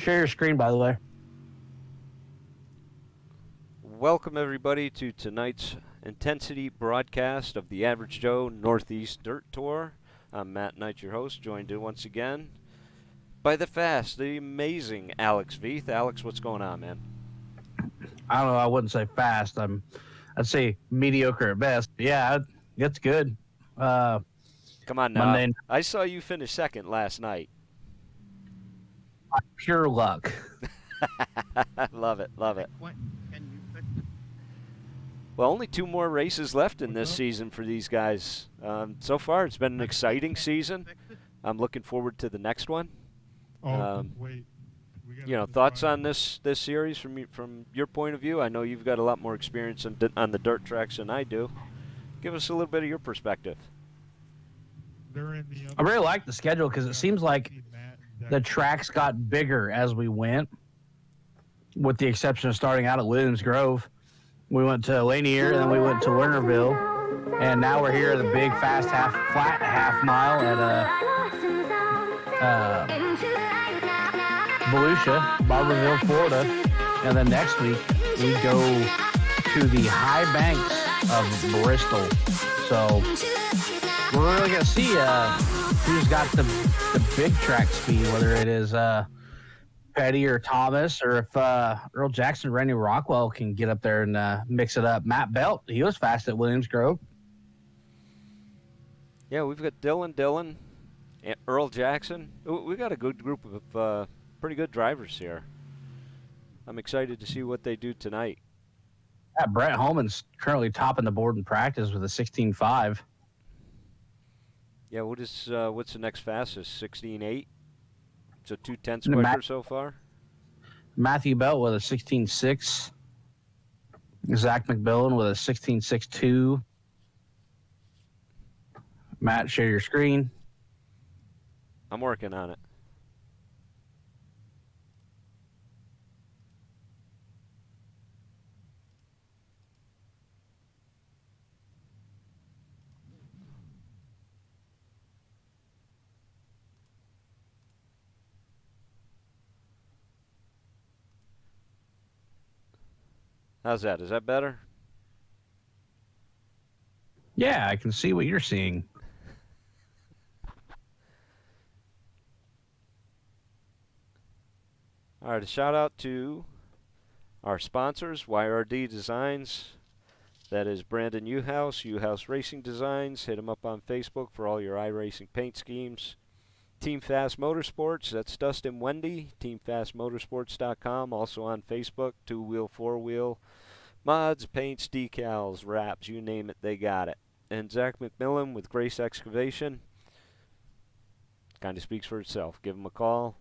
Share your screen, by the way. Welcome, everybody, to tonight's Intensity broadcast of the Average Joe Northeast Dirt Tour. I'm Matt Knight, your host, joined once again by the fast, the amazing Alex Veith. Alex, what's going on, man? I don't know. I wouldn't say fast. I'd say mediocre at best. Yeah, it's good. Come on now. Monday, I saw you finish second last night. pure luck. Love it. Well, only 2 more races left in this season for these guys. So far, it's been an exciting season. I'm looking forward to the next one. Thoughts on this series from your point of view? I know you've got a lot more experience on the dirt tracks than I do. Give us a little bit of your perspective. I really like the schedule because it seems like the tracks got bigger as we went, with the exception of starting out at Williams Grove. We went to Lanier, and then we went to Winterville, and now we're here at the big fast flat half mile at Volusia, Barberville, Florida, and then next week we go to the high banks of Bristol. So we're really gonna see who's got the big track speed, whether it is Petty or Thomas, or if Earl Jackson, Randy Rockwell can get up there and mix it up. Matt Belt, he was fast at Williams Grove. Yeah, we've got Dylan, and Earl Jackson. We got a good group of pretty good drivers here. I'm excited to see what they do tonight. Yeah, Brett Holman's currently topping the board in practice with a 16.5. Yeah, what's the next fastest? 16.8. So 0.2 quicker so far. Matthew Belt with a 16.6. Zach McMillan with a 16.62. Matt, share your screen. I'm working on it. How's that? Is that better? Yeah, I can see what you're seeing. All right, a shout out to our sponsors, YRD Designs. That is Brandon Uhouse Racing Designs. Hit him up on Facebook for all your iRacing paint schemes. Team Fast Motorsports, that's Dustin Wendy, teamfastmotorsports.com, also on Facebook, 2-wheel, 4-wheel, mods, paints, decals, wraps, you name it, they got it. And Zach McMillan with Grace Excavation, kind of speaks for itself. Give him a call,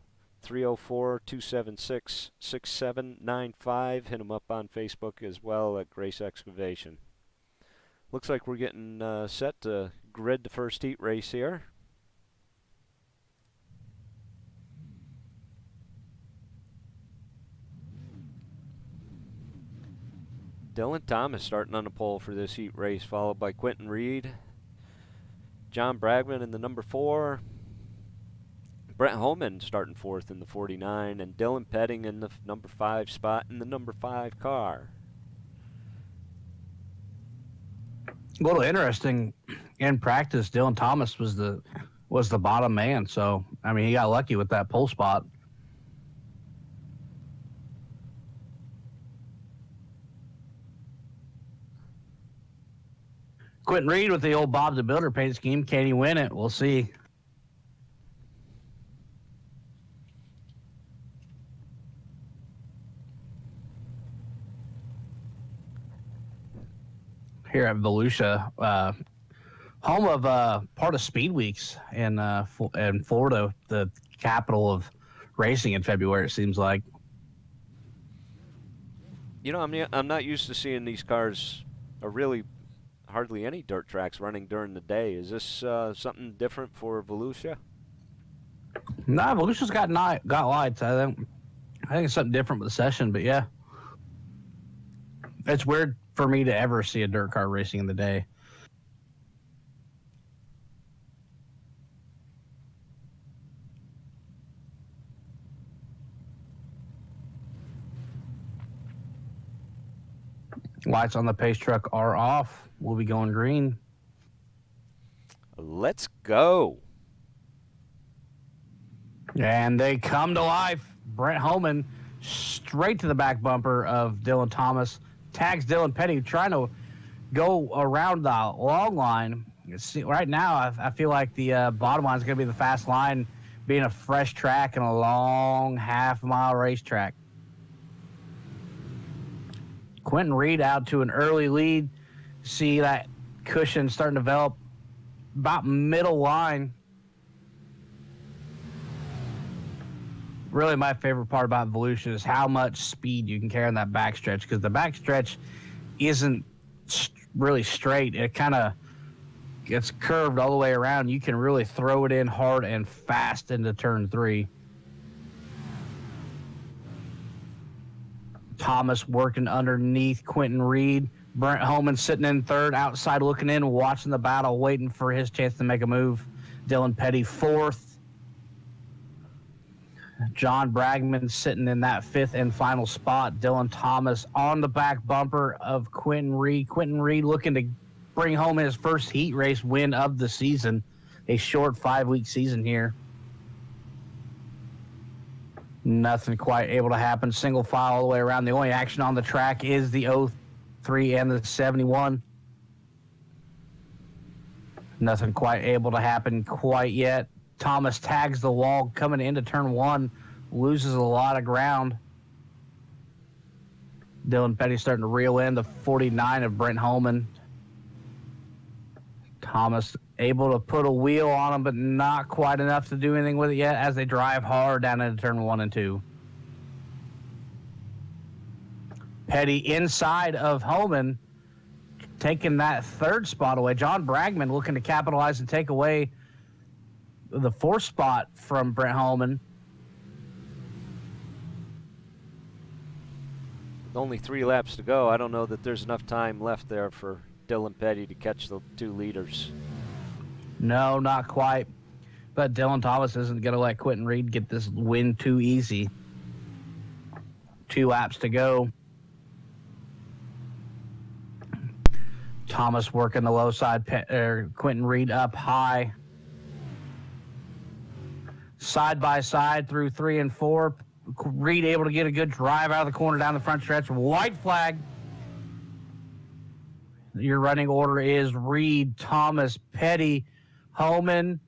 304-276-6795. Hit him up on Facebook as well at Grace Excavation. Looks like we're getting set to grid the first heat race here. Dylan Thomas starting on the pole for this heat race, followed by Quentin Reed, John Bragman in the number 4, Brett Holman starting 4th in the 49, and Dylan Petting in the number 5 spot in the number 5 car. A little interesting, in practice, Dylan Thomas was the bottom man, so I mean he got lucky with that pole spot. Quentin Reed with the old Bob the Builder paint scheme. Can he win it? We'll see. Here at Volusia, home of part of Speed Weeks in Florida, the capital of racing in February, it seems like. You know, I'm not used to seeing these cars, or really hardly any dirt tracks running during the day. Is this something different for Volusia? Nah, Volusia's got lights. I think it's something different with the session, but yeah. It's weird for me to ever see a dirt car racing in the day. Lights on the pace truck are off. We'll be going green. Let's go. And they come to life. Brent Holman straight to the back bumper of Dylan Thomas. Tags Dylan Petty trying to go around the long line. Right now, I feel like the bottom line is going to be the fast line, being a fresh track and a long half-mile racetrack. Quentin Reed out to an early lead. See that cushion starting to develop about middle line. Really, my favorite part about Volusia is how much speed you can carry on that backstretch, because the backstretch isn't really straight. It kind of gets curved all the way around. You can really throw it in hard and fast into turn 3. Thomas working underneath Quentin Reed. Brent Holman sitting in third, outside looking in, watching the battle, waiting for his chance to make a move. Dylan Petty fourth. John Bragman sitting in that fifth and final spot. Dylan Thomas on the back bumper of Quentin Reed. Quentin Reed looking to bring home his first heat race win of the season. A short 5-week season here. Nothing quite able to happen. Single file all the way around. The only action on the track is the 03 and the 71. Nothing quite able to happen quite yet. Thomas tags the wall coming into turn 1, loses a lot of ground. Dylan Petty starting to reel in the 49 of Brent Holman. Thomas able to put a wheel on him, but not quite enough to do anything with it yet as they drive hard down into turn 1 and 2. Petty inside of Holman, taking that third spot away. John Bragman looking to capitalize and take away the 4th spot from Brent Holman. Only 3 laps to go. I don't know that there's enough time left there for Dylan Petty to catch the 2 leaders. No, not quite. But Dylan Thomas isn't going to let Quentin Reed get this win too easy. 2 laps to go. Thomas working the low side. Quentin Reed up high. Side by side through 3 and 4. Reed able to get a good drive out of the corner down the front stretch. White flag. Your running order is Reed, Thomas, Petty, Holman,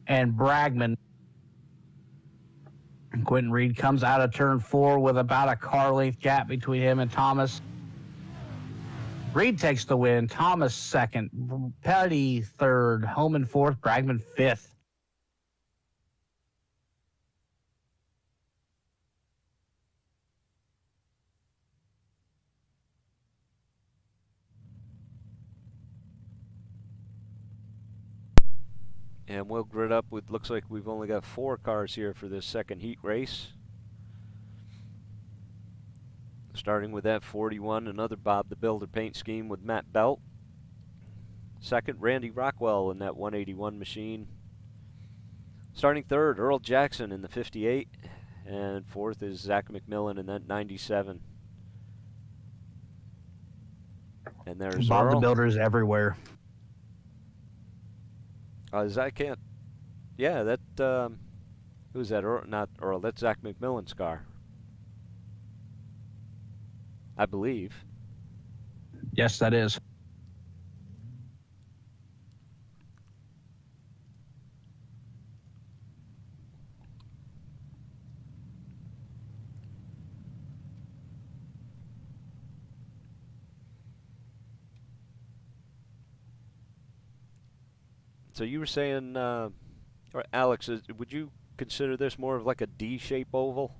and Bragman. Quentin Reed comes out of turn 4 with about a car length gap between him and Thomas. Reed takes the win. Thomas second. Petty third. Holman fourth. Bragman fifth. And we'll grid up with, looks like we've only got 4 cars here for this second heat race. Starting with that 41, another Bob the Builder paint scheme with Matt Belt. Second, Randy Rockwell in that 181 machine. Starting third, Earl Jackson in the 58. And fourth is Zach McMillan in that 97. And there's Bob Earl. the Builder's everywhere. Zach can't. Yeah, that. Who's that? Not Earl. That's Zach McMillan's car, I believe. Yes, that is. So you were saying, or Alex, would you consider this more of like a D-shape oval?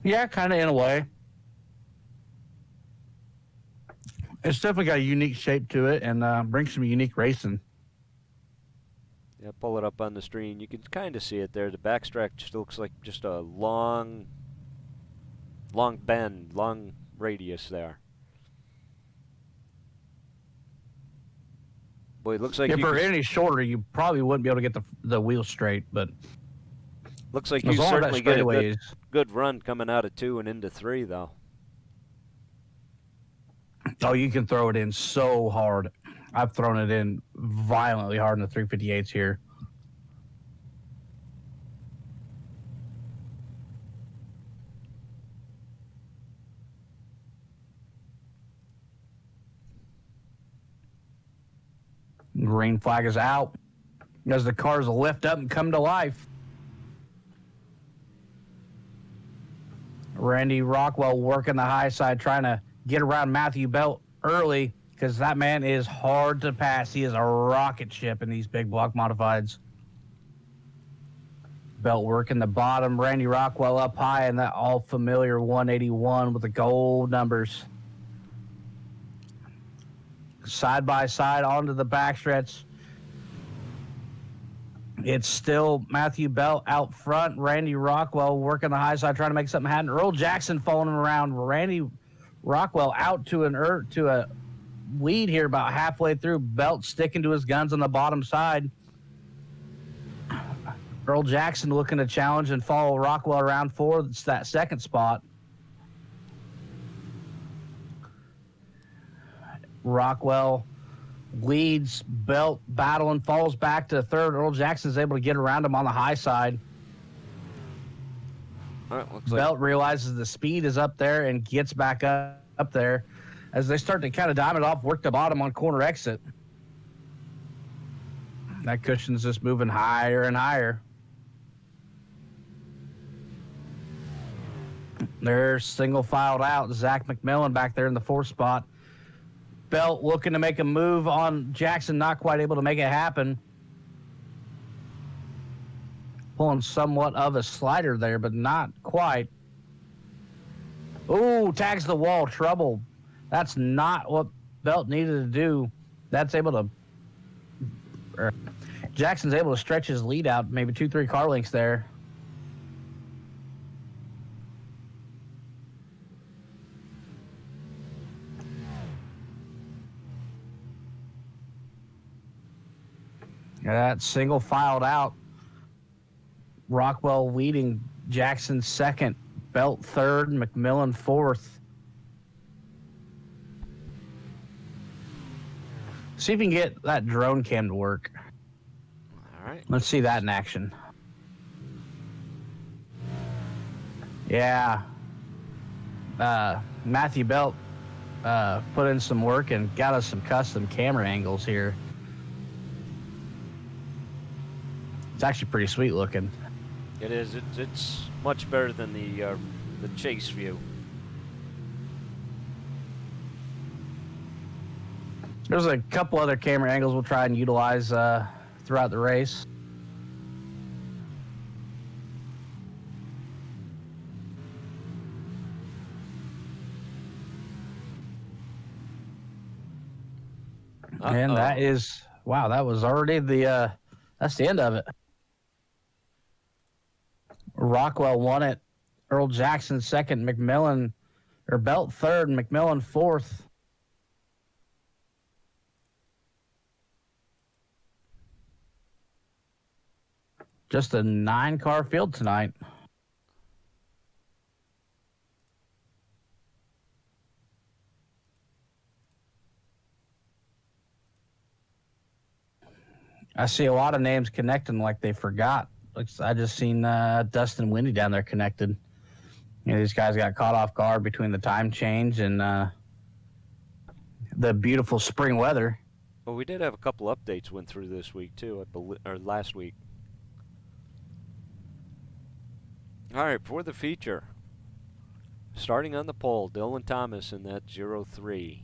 Yeah, kind of in a way. It's definitely got a unique shape to it and brings some unique racing. Yeah, pull it up on the screen. You can kind of see it there. The backstretch just looks like just a long bend, long radius there. Boy, it looks like if we're any shorter, you probably wouldn't be able to get the wheel straight, but looks like as you long as that certainly get a straightaway good, is Good run coming out of 2 and into 3, though. Oh, you can throw it in so hard. I've thrown it in violently hard in the 358s here. Green flag is out as the cars lift up and come to life. Randy Rockwell working the high side, trying to get around Matthew Belt early because that man is hard to pass. He is a rocket ship in these big block modifieds. Belt working the bottom. Randy Rockwell up high in that all familiar 181 with the gold numbers. Side by side onto the backstretch. It's still Matthew Belt out front. Randy Rockwell working the high side, trying to make something happen. Earl Jackson following him around. Randy Rockwell out to a lead here about halfway through. Belt sticking to his guns on the bottom side. Earl Jackson looking to challenge and follow Rockwell around for that second spot. Rockwell leads, Belt battling, falls back to third. Earl Jackson's able to get around him on the high side. All right, looks Belt realizes the speed is up there and gets back up there as they start to kind of dime it off, work the bottom on corner exit. That cushion's just moving higher and higher. They're single filed out. Zach McMillan back there in the fourth spot. Belt looking to make a move on Jackson, not quite able to make it happen. Pulling somewhat of a slider there, but not quite. Ooh, tags the wall, trouble. That's not what Belt needed to do. That's able to... Jackson's able to stretch his lead out, maybe 2-3 car lengths there. That single filed out. Rockwell leading, Jackson second, Belt third, McMillan fourth. See if you can get that drone cam to work. All right. Let's see that in action. Yeah. Matthew Belt put in some work and got us some custom camera angles here. It's actually pretty sweet looking. It is. It's much better than the chase view. There's a couple other camera angles we'll try and utilize throughout the race. And that is, wow, that was already that's the end of it. Rockwell won it. Earl Jackson second, Belt third, McMillan fourth. Just a 9-car field tonight. I see a lot of names connecting like they forgot. I just seen Dustin Windy down there connected. You know, these guys got caught off guard between the time change and the beautiful spring weather. Well, we did have a couple updates went through this week too, or last week. All right, for the feature, starting on the pole, Dylan Thomas in that 03.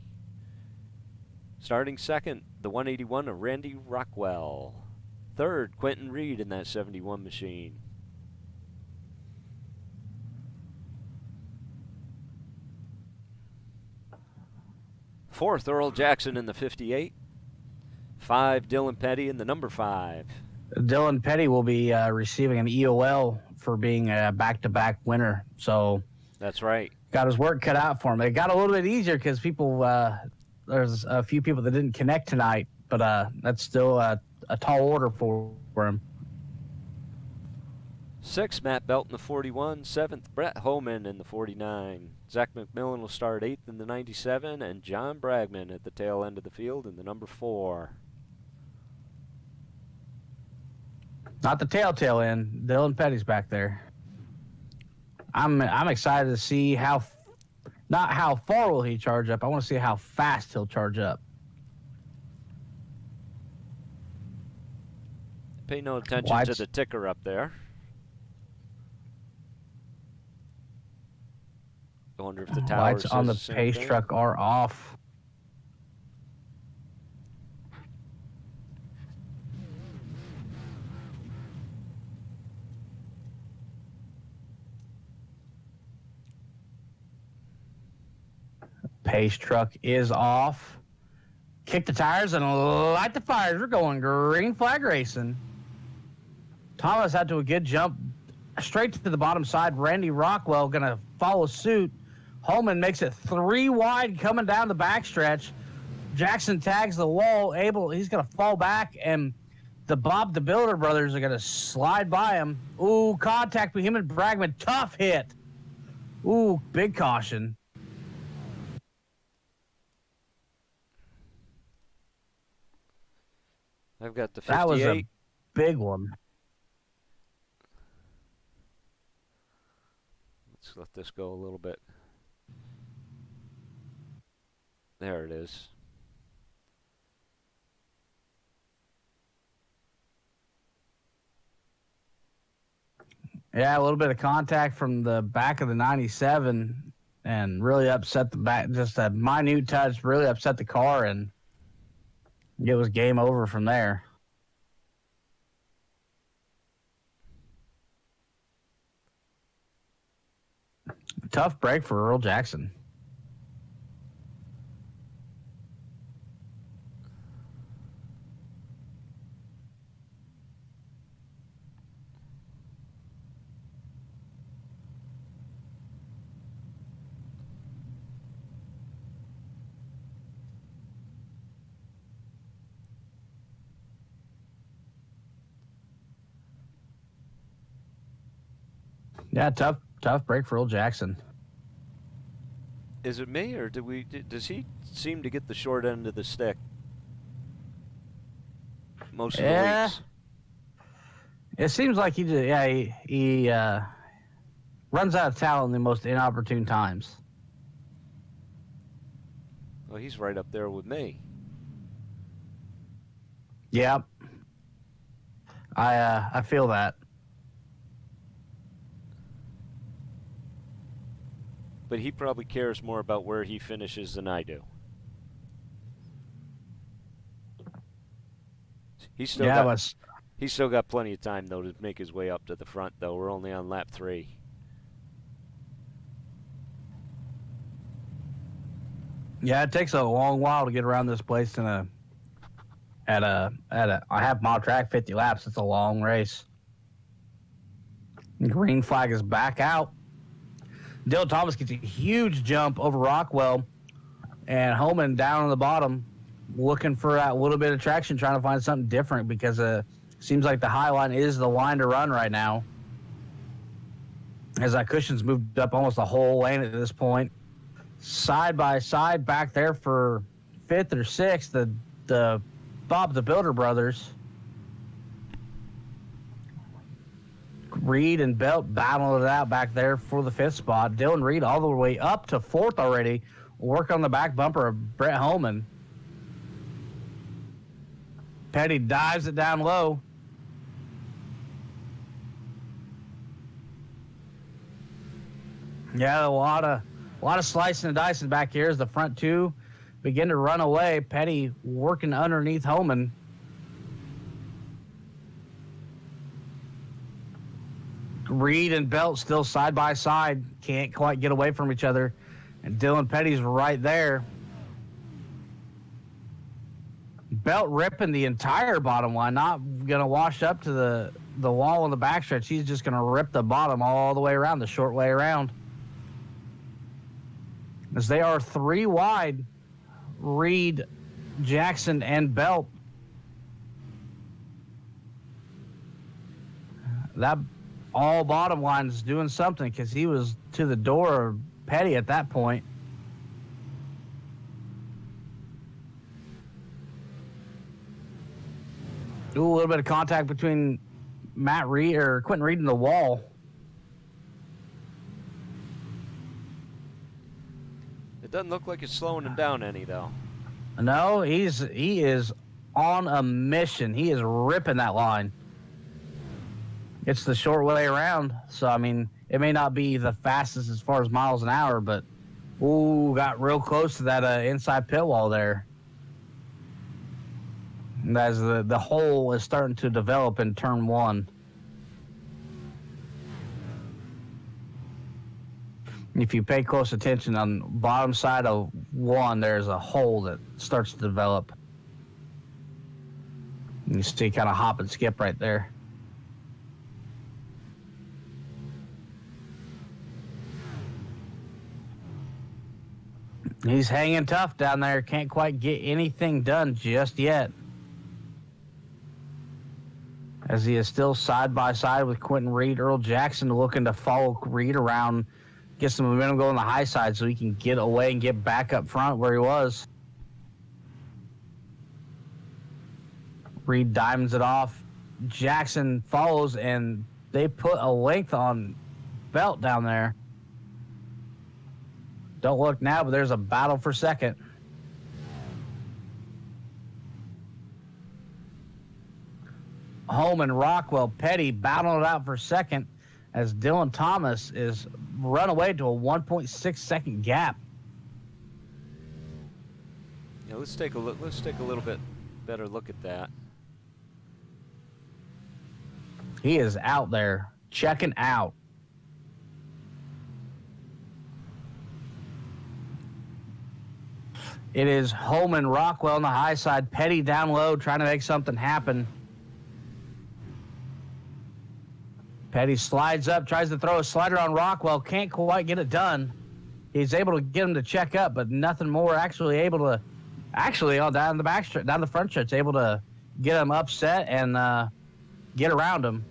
Starting second, the 181 of Randy Rockwell. Third, Quentin Reed in that 71 machine. Fourth, Earl Jackson in the 58. 5, Dylan Petty in the number 5. Dylan Petty will be receiving an EOL for being a back-to-back winner. So that's right. Got his work cut out for him. It got a little bit easier because people, there's a few people that didn't connect tonight, but that's still a tall order for him. 6th, Matt Belt in the 41. 7th, Brett Homan in the 49. Zach McMillan will start 8th in the 97, and John Bragman at the tail end of the field in the number 4. Not the tail end. Dylan Petty's back there. I'm excited to see not how far will he charge up. I want to see how fast he'll charge up. Pay no attention to the ticker up there. I wonder if the tower lights says on the same pace thing. truck are off. Pace truck is off. Kick the tires and light the fires. We're going green flag racing. Thomas had to a good jump straight to the bottom side. Randy Rockwell going to follow suit. Holman makes it 3 wide coming down the backstretch. Jackson tags the wall. He's going to fall back, and the Bob the Builder brothers are going to slide by him. Ooh, contact with him and Bragman. Tough hit. Ooh, big caution. I've got the 58. That was a big one. Let's let this go a little bit. There it is. Yeah, a little bit of contact from the back of the 97 and really upset the back. Just a minute touch really upset the car, and it was game over from there. Tough break for Earl Jackson. Yeah, tough break for Earl Jackson. Is it me, or does he seem to get the short end of the stick most of the weeks? It seems like he runs out of talent in the most inopportune times. Well, he's right up there with me. Yep. I feel that. But he probably cares more about where he finishes than I do. He's still got plenty of time, though, to make his way up to the front, though. We're only on lap 3. Yeah, it takes a long while to get around this place I have mod track 50 laps. It's a long race. Green flag is back out. Dylan Thomas gets a huge jump over Rockwell, and Holman down on the bottom looking for that little bit of traction, trying to find something different because it seems like the high line is the line to run right now. As that cushion's moved up almost the whole lane at this point. Side by side back there for 5th or 6th, the Bob the Builder brothers. Reed and Belt battling it out back there for the 5th spot. Dylan Reed all the way up to 4th already. Work on the back bumper of Brett Holman. Petty dives it down low. Yeah, a lot of slicing and dicing back here as the front two begin to run away. Petty working underneath Holman. Reed and Belt still side by side. Can't quite get away from each other. And Dylan Petty's right there. Belt ripping the entire bottom line. Not going to wash up to the wall on the backstretch. He's just going to rip the bottom all the way around, the short way around. As they are 3 wide, Reed, Jackson, and Belt. That all bottom lines doing something because he was to the door of Petty at that point. Ooh, a little bit of contact between Matt Reed or Quentin Reed and the wall. It doesn't look like it's slowing him down any, though. No, he is on a mission. He is ripping that line. It's the short way around. So, I mean, it may not be the fastest as far as miles an hour, but, ooh, got real close to that inside pit wall there. And as the hole is starting to develop in turn one. If you pay close attention on bottom side of one, there's a hole that starts to develop. You see kind of hop and skip right there. He's hanging tough down there. Can't quite get anything done just yet. As he is still side by side with Quentin Reed. Earl Jackson looking to follow Reed around, get some momentum going on the high side so he can get away and get back up front where he was. Reed diamonds it off. Jackson follows, and they put a length on Belt down there. Don't look now, but there's a battle for second. Holman, Rockwell, Petty battling it out for second as Dylan Thomas is run away to a 1.6 second gap. Yeah, let's take a look. Let's take a little bit better look at that. He is out there checking out. It is Holman, Rockwell on the high side, Petty down low trying to make something happen. Petty slides up, tries to throw a slider on Rockwell, can't quite get it done. He's able to get him to check up, but nothing more. Actually able to, down the back stretch, down the front stretch, able to get him upset and get around him.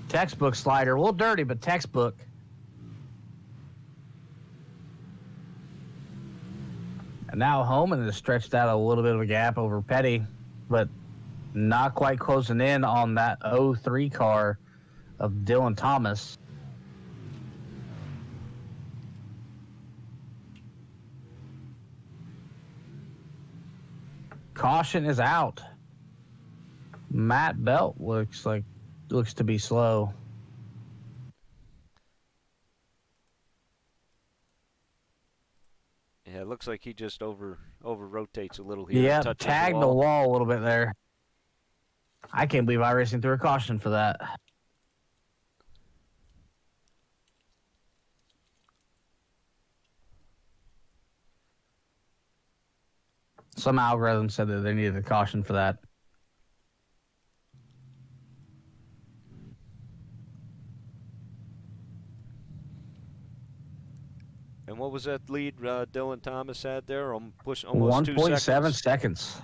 Textbook slider, a little dirty, but textbook. And now Holman has stretched out a little bit of a gap over Petty, but not quite closing in on that 03 car of Dylan Thomas. Caution is out. Matt Belt looks to be slow. Yeah, it looks like he just over rotates a little here. Yeah, tagged the wall a little bit there. I can't believe iRacing threw a caution for that. Some algorithm said that they needed a caution for that. And what was that lead Dylan Thomas had there? Almost 2 seconds. 1.7 seconds.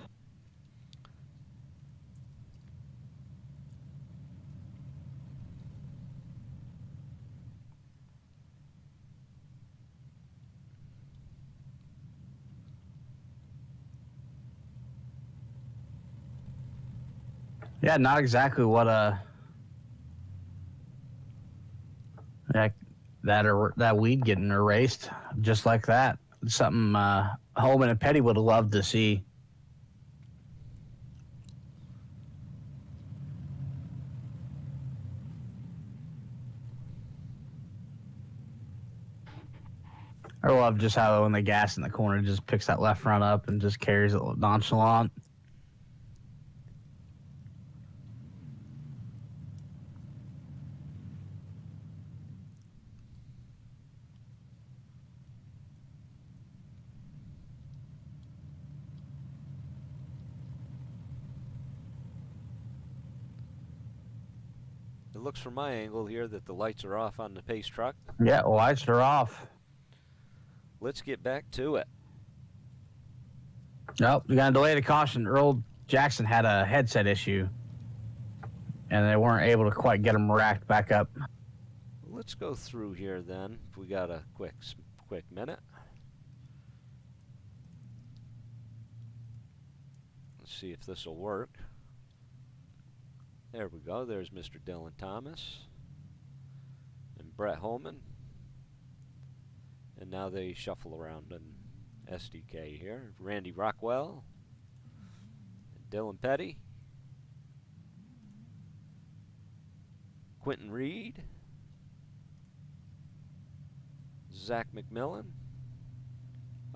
Yeah, not exactly what that weed getting erased just like that. Something Holman and Petty would have loved to see. I love just how when they gas in the corner, just picks that left front up and just carries it nonchalant. It looks from my angle here that the lights are off on the pace truck. Yeah, lights are off. Let's get back to it. Nope, we got to delay the caution. Earl Jackson had a headset issue. and they weren't able to quite get him racked back up. Let's go through here then. If we got a quick minute. Let's see if this will work. There we go. There's Mr. Dylan Thomas and Brett Holman. And now they shuffle around in SDK here. Randy Rockwell, and Dylan Petty, Quentin Reed, Zach McMillan.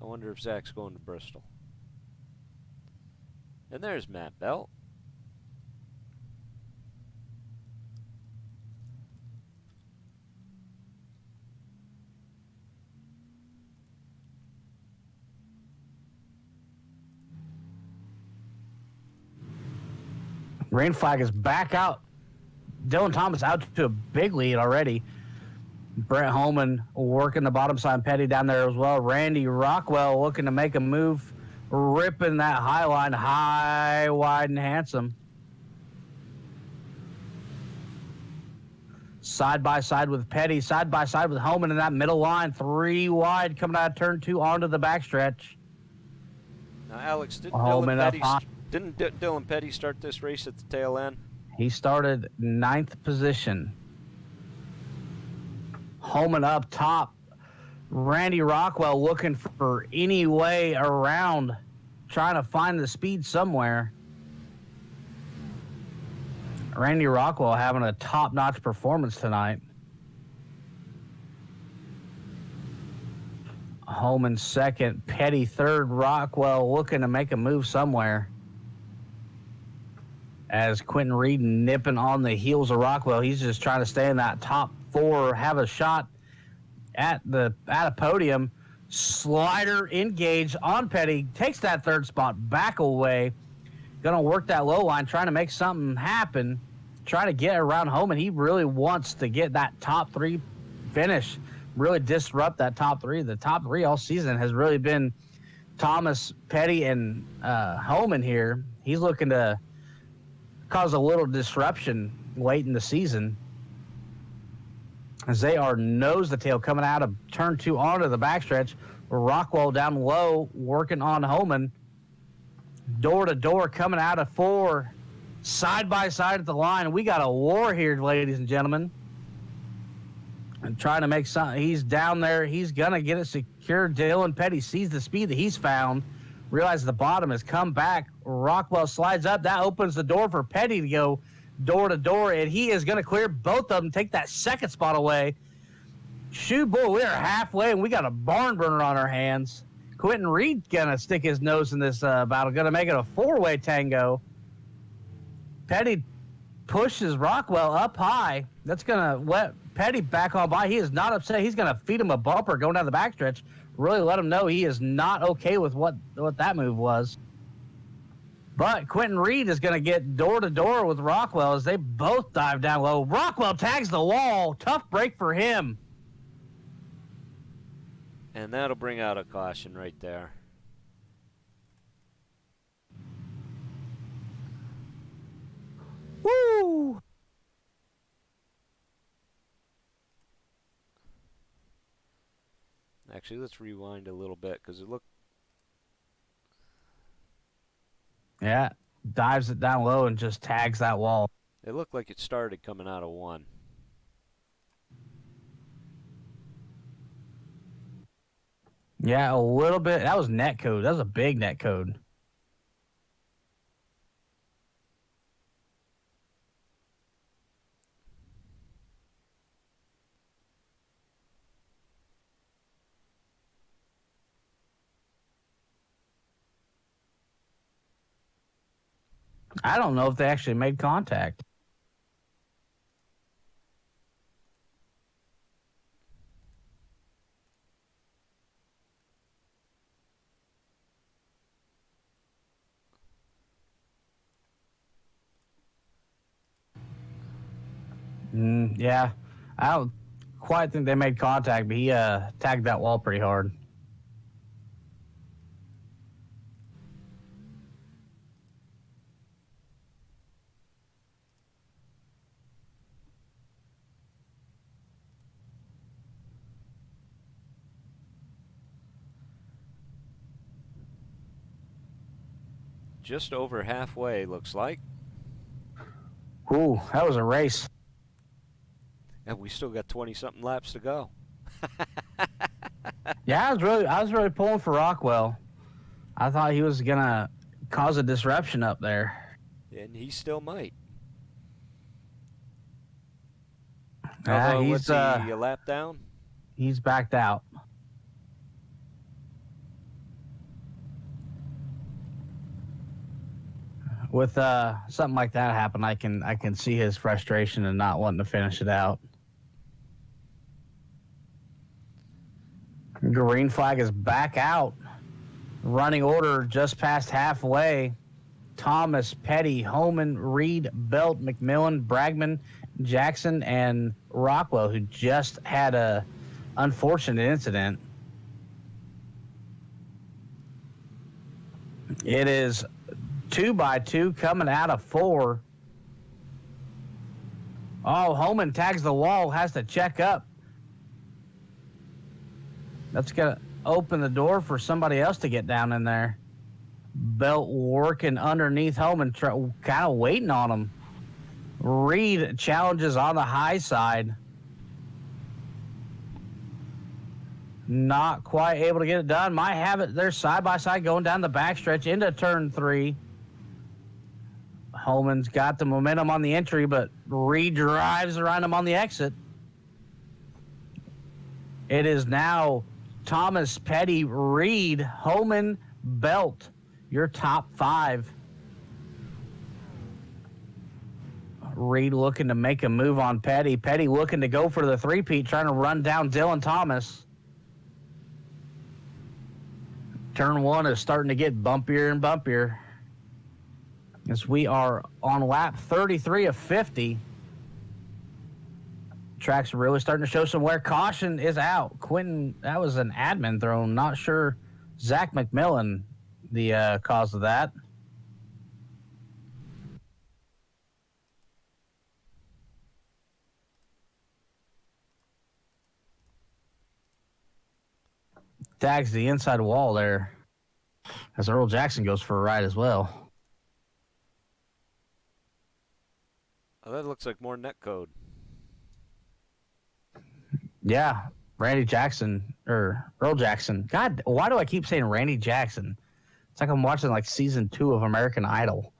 I wonder if Zach's going to Bristol. And there's Matt Belt. Green flag is back out. Dylan Thomas out to a big lead already. Brett Holman working the bottom side, Petty down there as well. Randy Rockwell looking to make a move, ripping that high line high, wide, and handsome. Side by side with Petty, side by side with Holman in that middle line. 3 wide coming out of turn 2 onto the backstretch. Now, Alex, didn't Dylan Petty start this race at the tail end? He started 9th position. Holman up top. Randy Rockwell looking for any way around, trying to find the speed somewhere. Randy Rockwell having a top-notch performance tonight. Holman second, Petty third, Rockwell looking to make a move somewhere. As Quentin Reed nipping on the heels of Rockwell, he's just trying to stay in that top 4, have a shot at a podium. Slider engaged on Petty, takes that 3rd spot back away. Going to work that low line, trying to make something happen, trying to get around home, and he really wants to get that top 3 finish, really disrupt that top 3. The top 3 all season has really been Thomas, Petty, and Holman here. He's looking to cause a little disruption late in the season as they are nose to tail coming out of turn 2 onto the backstretch. Rockwell down low working on Holman. Door to door coming out of 4, side by side at the line. We got a war here, ladies and gentlemen. And trying to make something. He's down there. He's going to get it secured. Dylan Petty sees the speed that he's found. Realizes the bottom has come back. Rockwell slides up. That opens the door for Petty to go door to door, and he is going to clear both of them, take that 2nd spot away. Shoot, boy, we are halfway, and we got a barn burner on our hands. Quentin Reed going to stick his nose in this battle, going to make it a 4-way tango. Petty pushes Rockwell up high. That's going to let Petty back on by. He is not upset. He's going to feed him a bumper going down the backstretch. Really let him know he is not okay with what that move was. But Quentin Reed is going to get door-to-door with Rockwell as they both dive down low. Rockwell tags the wall. Tough break for him. And that'll bring out a caution right there. Woo! Actually, let's rewind a little bit because it looked... Yeah, dives it down low and just tags that wall. It looked like it started coming out of 1. Yeah, a little bit. That was net code. That was a big net code. I don't know if they actually made contact. Yeah, I don't quite think they made contact, but he tagged that wall pretty hard. just over halfway, looks like. Ooh, that was a race. And we still got 20-something laps to go. Yeah, I was really pulling for Rockwell. I thought he was gonna cause a disruption up there. And he still might. Yeah, What's he, a lap down? He's backed out. With something like that happen, I can see his frustration and not wanting to finish it out. Green flag is back out. Running order just past halfway. Thomas, Petty, Holman, Reed, Belt, McMillan, Bragman, Jackson, and Rockwell, who just had a unfortunate incident. It is 2x2 coming out of 4. Oh, Holman tags the wall, has to check up. That's going to open the door for somebody else to get down in there. Belt working underneath Holman, kind of waiting on him. Reed challenges on the high side. Not quite able to get it done. Might have it there side by side going down the backstretch into turn 3. Holman's got the momentum on the entry, but Reed drives around him on the exit. It is now Thomas, Petty, Reed, Holman, Belt, your top 5. Reed looking to make a move on Petty. Petty looking to go for the three-peat, trying to run down Dylan Thomas. Turn 1 is starting to get bumpier and bumpier. As we are on lap 33 of 50. Track's really starting to show some wear. Caution is out. Quentin, that was an admin throw. Not sure Zach McMillan, the cause of that. Tags the inside wall there as Earl Jackson goes for a ride as well. Oh, that looks like more net code. Yeah, Randy Jackson, or Earl Jackson. God, why do I keep saying Randy Jackson? It's like I'm watching like season 2 of American Idol.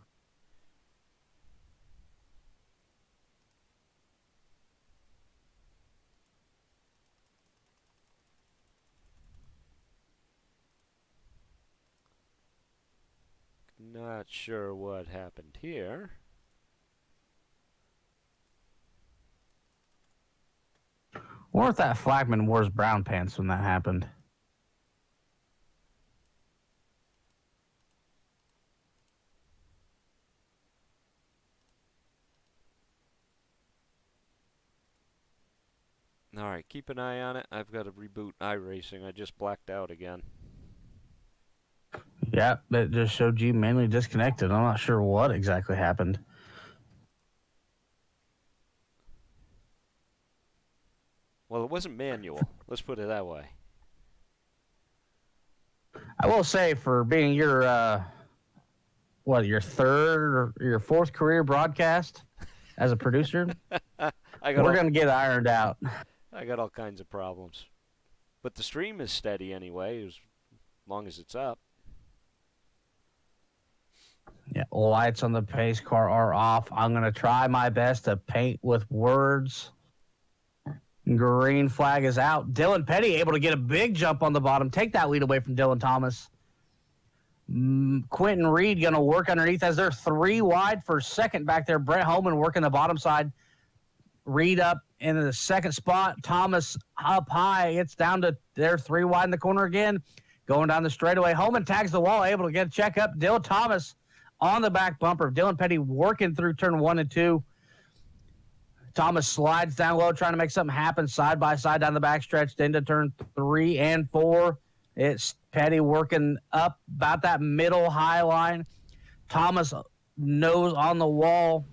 Not sure what happened here. I wonder if that flagman wore his brown pants when that happened. All right, keep an eye on it. I've got to reboot iRacing. I just blacked out again. Yeah, it just showed you manually disconnected. I'm not sure what exactly happened. Well, it wasn't manual. Let's put it that way. I will say, for being your your third or your fourth career broadcast as a producer, we're going to get ironed out. I got all kinds of problems. But the stream is steady anyway, as long as it's up. Yeah, lights on the pace car are off. I'm going to try my best to paint with words. Green flag is out. Dylan Petty able to get a big jump on the bottom. Take that lead away from Dylan Thomas. Quentin Reed going to work underneath as they're 3 wide for second back there. Brett Holman working the bottom side. Reed up in the second spot. Thomas up high. It's down to they're 3 wide in the corner again. Going down the straightaway. Holman tags the wall, able to get a check up. Dylan Thomas on the back bumper. Dylan Petty working through turn 1 and 2. Thomas slides down low, trying to make something happen side by side down the backstretch into turn 3 and 4. It's Petty working up about that middle high line. Thomas nose on the wall.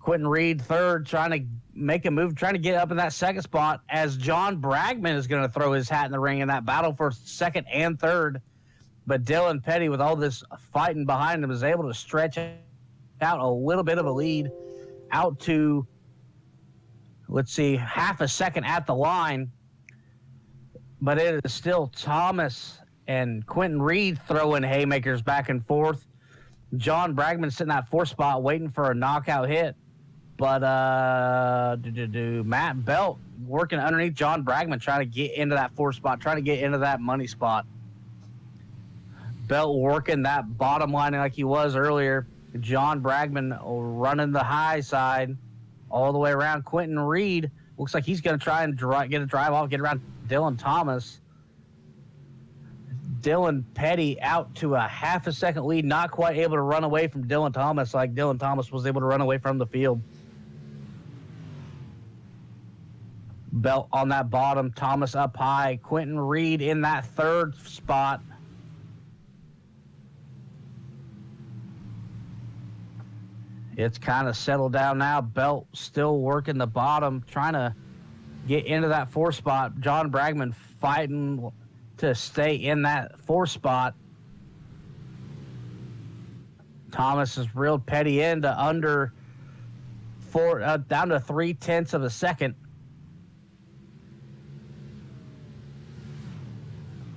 Quentin Reed third, trying to make a move, trying to get up in that second spot as John Bragman is going to throw his hat in the ring in that battle for second and third. But Dylan Petty, with all this fighting behind him, is able to stretch out a little bit of a lead out to, let's see, half a second at the line. But it is still Thomas and Quentin Reed throwing haymakers back and forth. John Bragman sitting in that 4th spot waiting for a knockout hit. But Matt Belt working underneath John Bragman, trying to get into that 4th spot, trying to get into that money spot. Belt working that bottom line like he was earlier. John Bragman running the high side all the way around. Quentin Reed looks like he's going to try and get a drive off, get around Dylan Thomas. Dylan Petty out to a half a second lead, not quite able to run away from Dylan Thomas like Dylan Thomas was able to run away from the field. Belt on that bottom, Thomas up high, Quentin Reed in that 3rd spot. It's kind of settled down now. Belt still working the bottom, trying to get into that 4th spot. John Bragman fighting to stay in that 4th spot. Thomas has reeled Petty into under down to 0.3 of a second.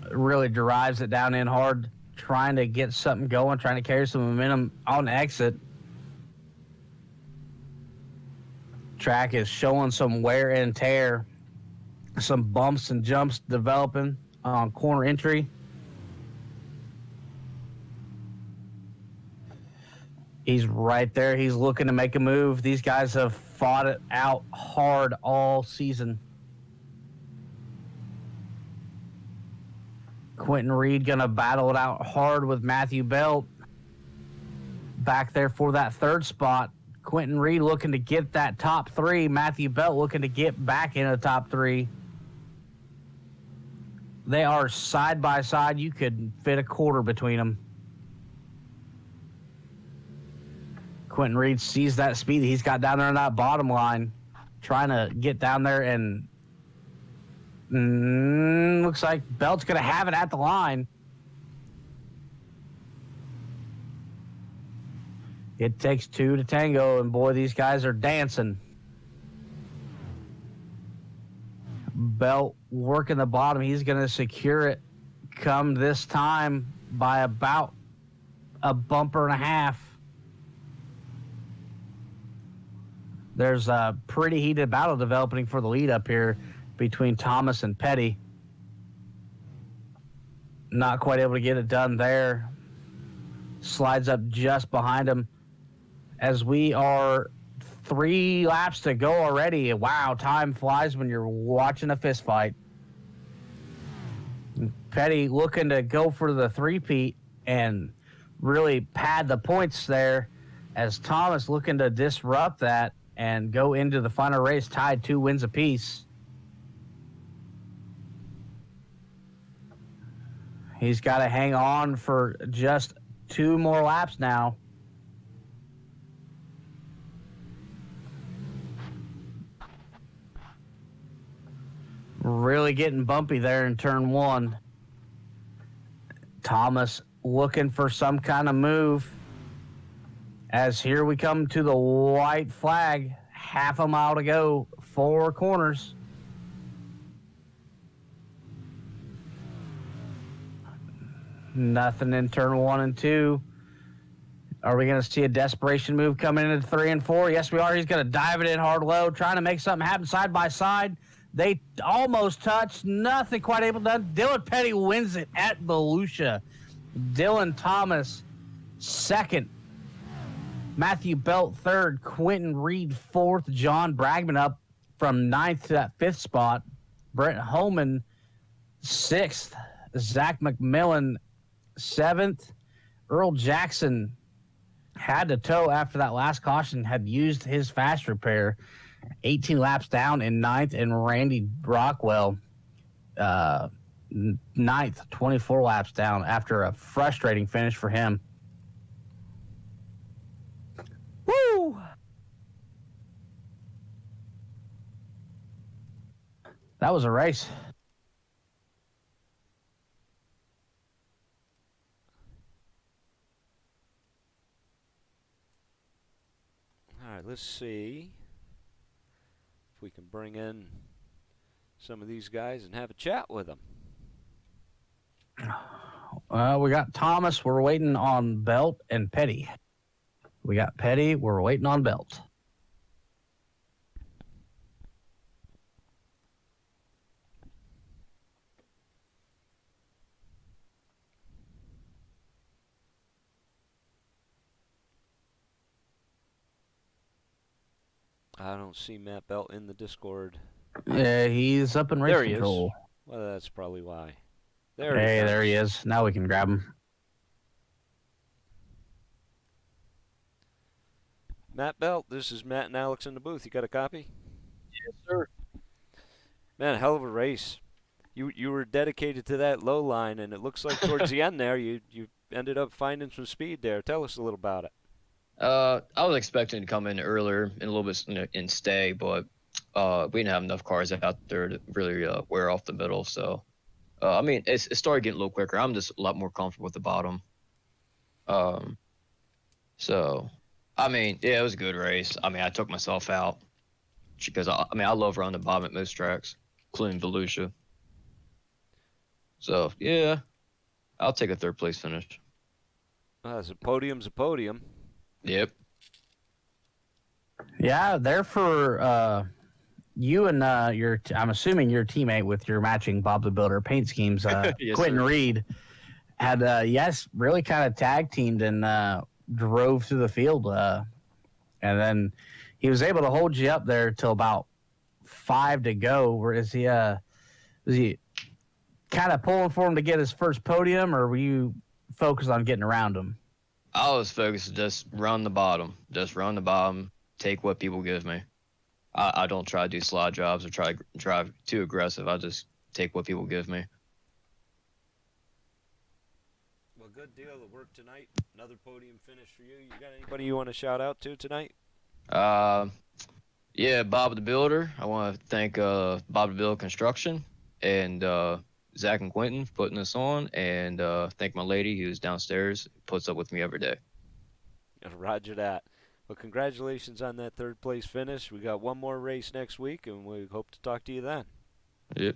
Really drives it down in hard, trying to get something going, trying to carry some momentum on exit. Track is showing some wear and tear, some bumps and jumps developing on corner entry. He's right there. He's looking to make a move. These guys have fought it out hard all season. Quentin Reed going to battle it out hard with Matthew Belt back there for that 3rd spot. Quentin Reed looking to get that top 3. Matthew Belt looking to get back into the top 3. They are side by side. You could fit a quarter between them. Quentin Reed sees that speed he's got down there on that bottom line, trying to get down there, and looks like Belt's going to have it at the line. It takes 2 to tango, and boy, these guys are dancing. Belt working the bottom. He's going to secure it come this time by about a bumper and a half. There's a pretty heated battle developing for the lead up here between Thomas and Petty. Not quite able to get it done there. Slides up just behind him. As we are 3 laps to go already. Wow, time flies when you're watching a fist fight. Petty looking to go for the 3-peat and really pad the points there, as Thomas looking to disrupt that and go into the final race tied 2 wins apiece. He's got to hang on for just 2 more laps now. Really getting bumpy there in turn 1. Thomas looking for some kind of move. As here we come to the white flag. Half a mile to go. 4 corners. Nothing in turn 1 and 2. Are we going to see a desperation move coming into 3 and 4? Yes, we are. He's going to dive it in hard low, trying to make something happen side by side. They almost touched. Nothing quite able to done. Dylan Petty wins it at Volusia. Dylan Thomas, 2nd. Matthew Belt, 3rd. Quentin Reed, 4th. John Bragman up from 9th to that 5th spot. Brent Holman, 6th. Zach McMillan, 7th. Earl Jackson had to tow after that last caution, had used his fast repair. 18 laps down in 9th, and Randy Rockwell, 9th, 24 laps down after a frustrating finish for him. Woo! That was a race. All right, let's see if we can bring in some of these guys and have a chat with them. We got Thomas. We're waiting on Belt and Petty. We got Petty. We're waiting on Belt. I don't see Matt Belt in the Discord. Yeah, he's up in race There he control. is. Well, that's probably why. There Hey, he there he is. Now we can grab him. Matt Belt, this is Matt and Alex in the booth. You got a copy? Yes, sir. Man, a hell of a race. You were dedicated to that low line, and it looks like towards the end there you ended up finding some speed there. Tell us a little about it. I was expecting to come in earlier and a little bit and stay, but we didn't have enough cars out there to really wear off the middle. So, I mean, it started getting a little quicker. I'm just a lot more comfortable with the bottom. So, I mean, yeah, it was a good race. I mean, I took myself out because I love running the bottom at most tracks, including Volusia. So, yeah, I'll take a third place finish. So podium's a podium. Yep. Yeah, they're for you and I'm assuming your teammate with your matching Bob the Builder paint schemes, Yes, Quentin sir. Reed, had really kind of tag teamed and drove through the field, and then he was able to hold you up there till about 5 to go. Where is he? Was he kind of pulling for him to get his first podium, or were you focused on getting around him? I was focused just run the bottom, take what people give me. I don't try to do slide jobs or try to drive too aggressive. I just take what people give me. Well, good deal of work tonight. Another podium finish for you. You got anybody you want to shout out to tonight? Yeah, Bob the Builder. I want to thank Bob the Builder Construction and Zach and Quentin for putting this on, and thank my lady who's downstairs, puts up with me every day. Roger that. Well, congratulations on that third place finish. We got one more race next week, and we hope to talk to you then. Yep.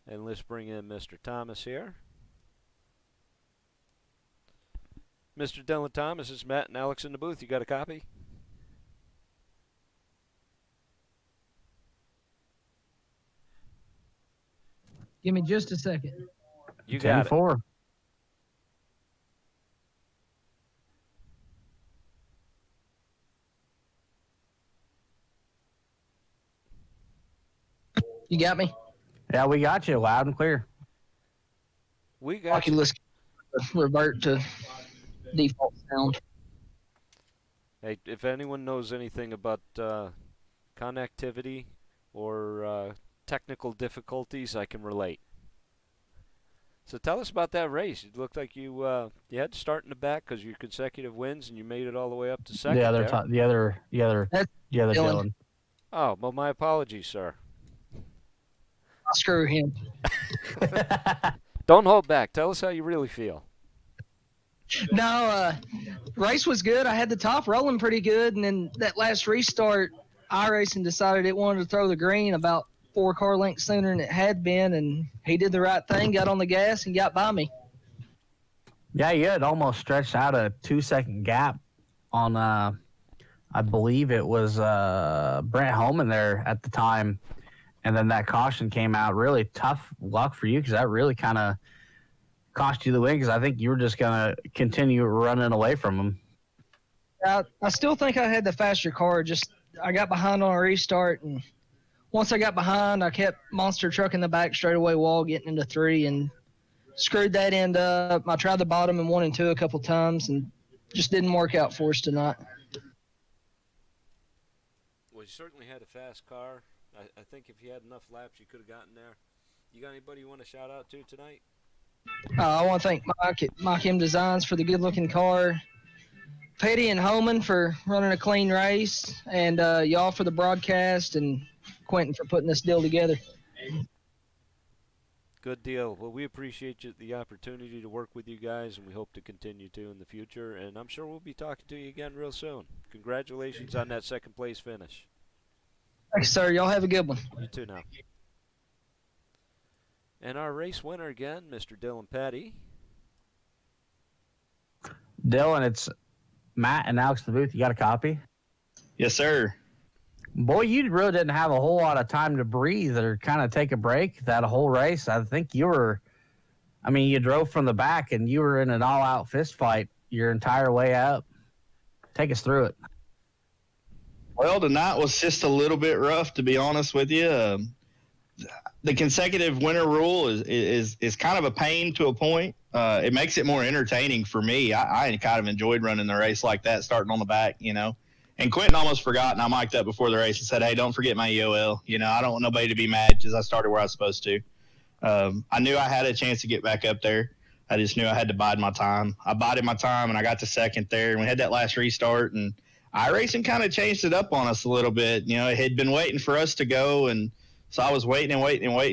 And let's bring in Mr. Thomas here. Mr. Dylan Thomas, it's Matt and Alex in the booth. You got a copy? Give me just a second. You got it. 10-4. You got me? Yeah, we got you loud and clear. We got you. Let's revert to default sound. Hey, if anyone knows anything about connectivity or technical difficulties, I can relate. So tell us about that race. It looked like you had to start in the back because your consecutive wins, and you made it all the way up to second. The other That's Dylan. Dylan. Oh, well, my apologies, sir. Screw him. Don't hold back. Tell us how you really feel. No, race was good. I had the top rolling pretty good, and then that last restart, iRacing decided it wanted to throw the green about 4 car lengths sooner than it had been, and he did the right thing, got on the gas, and got by me. Yeah, you had almost stretched out a 2-second gap on, I believe it was Brent Holman there at the time. And then that caution came out. Really tough luck for you because that really kind of cost you the win because I think you were just going to continue running away from him. I still think I had the faster car. Just I got behind on a restart, and once I got behind, I kept monster trucking the back straightaway wall, getting into 3, and screwed that end up. I tried the bottom and 1 and 2 a couple times, and just didn't work out for us tonight. Well, you certainly had a fast car. I think if you had enough laps, you could have gotten there. You got anybody you want to shout out to tonight? I want to thank Mike M Designs for the good-looking car, Petty and Holman for running a clean race, and y'all for the broadcast, and Quentin for putting this deal together. Good deal. Well, we appreciate the opportunity to work with you guys, and we hope to continue to in the future. And I'm sure we'll be talking to you again real soon. Congratulations on that second place finish. Thanks, sir. Y'all have a good one. You too now. And our race winner again, Mr. Dylan Petty. Dylan, it's Matt and Alex in the booth. You got a copy? Yes, sir. Boy, you really didn't have a whole lot of time to breathe or kind of take a break that whole race. I think you drove from the back and you were in an all-out fist fight your entire way up. Take us through it. Well, tonight was just a little bit rough, to be honest with you. The consecutive winner rule is kind of a pain to a point. It makes it more entertaining for me. I kind of enjoyed running the race like that, starting on the back, you know. And Quentin almost forgot, and I mic'd up before the race and said, hey, don't forget my EOL. You know, I don't want nobody to be mad because I started where I was supposed to. I knew I had a chance to get back up there. I just knew I had to bide my time. I bided my time, and I got to second there, and we had that last restart, and iRacing kind of changed it up on us a little bit. You know, it had been waiting for us to go, and so I was waiting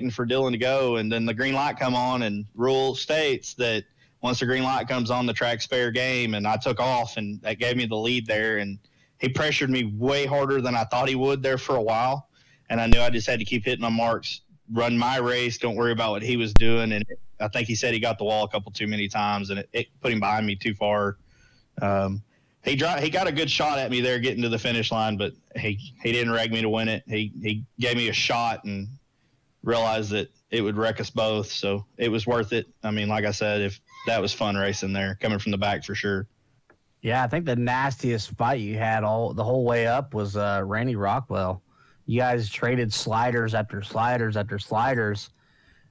for Dylan to go, and then the green light come on, and rule states that once the green light comes on, the track's fair game, and I took off, and that gave me the lead there, and he pressured me way harder than I thought he would there for a while, and I knew I just had to keep hitting my marks, run my race, don't worry about what he was doing, and I think he said he got the wall a couple too many times, and it put him behind me too far. He got a good shot at me there getting to the finish line, but he didn't rag me to win it. He gave me a shot and realized that it would wreck us both, so it was worth it. I mean, like I said, if that was fun racing there, coming from the back for sure. Yeah, I think the nastiest fight you had the whole way up was Randy Rockwell. You guys traded sliders after sliders after sliders,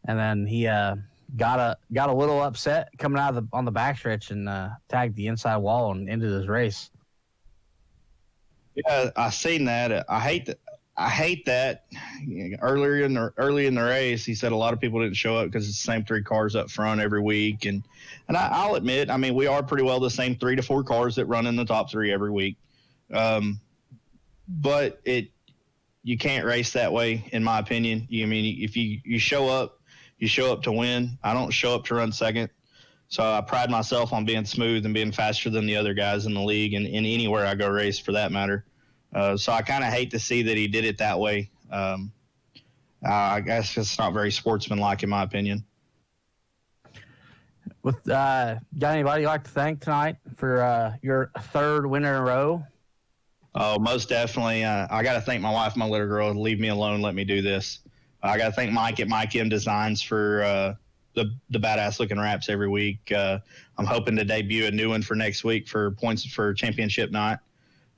and then he got a little upset coming out on the backstretch and tagged the inside wall and ended his race. Yeah, I seen that. I hate that. Early in the race, he said a lot of people didn't show up because it's the same three cars up front every week, and I'll admit, I mean, we are pretty well the same 3 to 4 cars that run in the top 3 every week. But you can't race that way, in my opinion. If you show up, you show up to win. I don't show up to run second. So I pride myself on being smooth and being faster than the other guys in the league and anywhere I go race for that matter. So I kind of hate to see that he did it that way. I guess it's not very sportsmanlike in my opinion. Got anybody you'd like to thank tonight for your third win in a row? Oh, most definitely. I got to thank my wife, my little girl, to leave me alone, let me do this. I got to thank Mike at Mike M Designs for the badass looking wraps every week. I'm hoping to debut a new one for next week for points for championship night.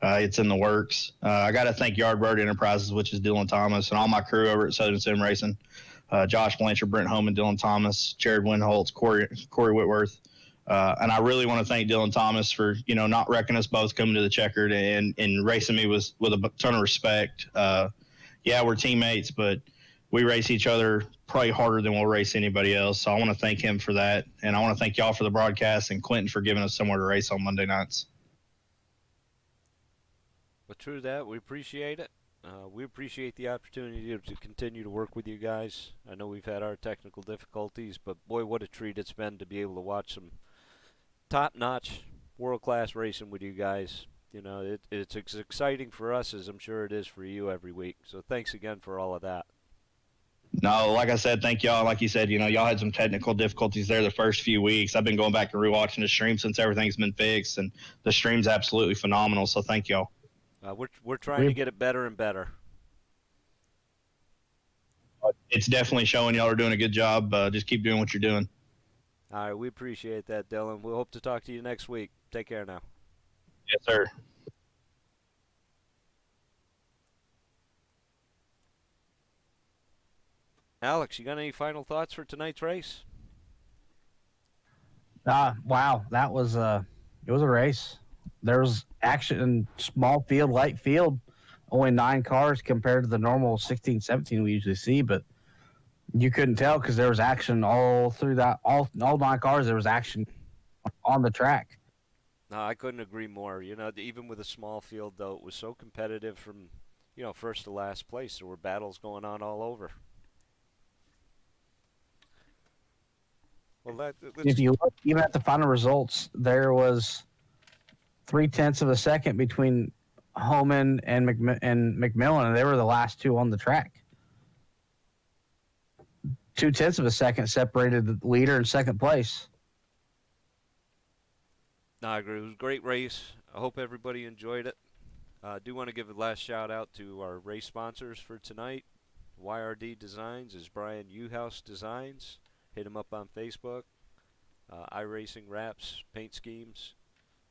It's in the works. I got to thank Yardbird Enterprises, which is Dylan Thomas, and all my crew over at Southern Sim Racing. Josh Blanchard, Brent Holman, Dylan Thomas, Jared Winholtz, Corey Whitworth. And I really want to thank Dylan Thomas for, not wrecking us both coming to the checkered and racing me with a ton of respect. Yeah, we're teammates, but we race each other probably harder than we'll race anybody else. So I want to thank him for that. And I want to thank y'all for the broadcast and Quentin for giving us somewhere to race on Monday nights. Well, true that. We appreciate it. We appreciate the opportunity to continue to work with you guys. I know we've had our technical difficulties, but boy, what a treat it's been to be able to watch some top-notch, world-class racing with you guys. It's as exciting for us as I'm sure it is for you every week. So thanks again for all of that. No, like I said, thank y'all. Like you said, y'all had some technical difficulties there the first few weeks. I've been going back and rewatching the stream since everything's been fixed, and the stream's absolutely phenomenal. So thank y'all. We're trying to get it better and better. It's definitely showing y'all are doing a good job. Just keep doing what you're doing. All right, we appreciate that, Dylan. We'll hope to talk to you next week. Take care now. Yes, sir. Alex, you got any final thoughts for tonight's race? Wow, that was it was a race. There was action in small field, light field, only 9 cars compared to the normal 16, 17 we usually see, but you couldn't tell because there was action all through that, all 9 cars, there was action on the track. No, I couldn't agree more. Even with a small field, though, it was so competitive from, first to last place. There were battles going on all over. Well, If you look even at the final results, there was 0.3 of a second between Homan and McMillan, and they were the last two on the track. 0.2 of a second separated the leader and second place. no, I agree. It was a great race. I hope everybody enjoyed it. I do want to give a last shout out to our race sponsors for tonight. YRD Designs is Brian Uhouse Designs. Hit him up on Facebook. iRacing Wraps Paint Schemes.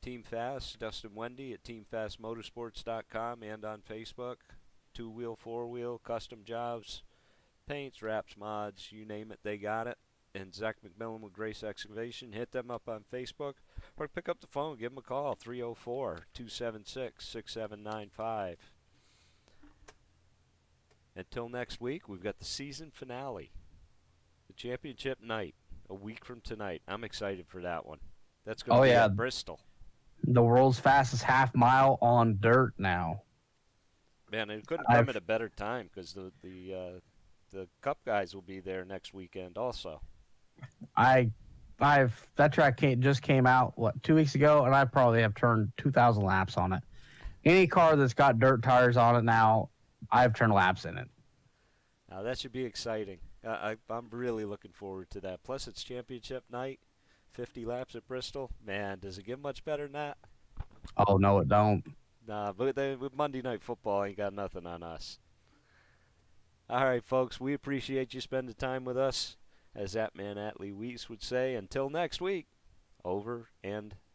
Team Fast, Dustin Wendy at teamfastmotorsports.com and on Facebook. 2-wheel, 4-wheel, custom jobs, paints, wraps, mods, you name it, they got it. And Zach McMillan with Grace Excavation. Hit them up on Facebook or pick up the phone, give them a call, 304-276-6795. Until next week, we've got the season finale, the championship night, a week from tonight. I'm excited for that one. That's going to be at Bristol. The world's fastest half mile on dirt now. Man, it couldn't come at a better time because the Cup guys will be there next weekend also. That track just came out 2 weeks ago, and I probably have turned 2,000 laps on it. Any car that's got dirt tires on it now, I've turned laps in it. Now that should be exciting. I'm really looking forward to that. Plus, it's championship night, 50 laps at Bristol. Man, does it get much better than that? Oh no, it don't. Nah, but with Monday Night Football, ain't got nothing on us. All right, folks, we appreciate you spending time with us. As that man Atlee Weiss would say, until next week, over and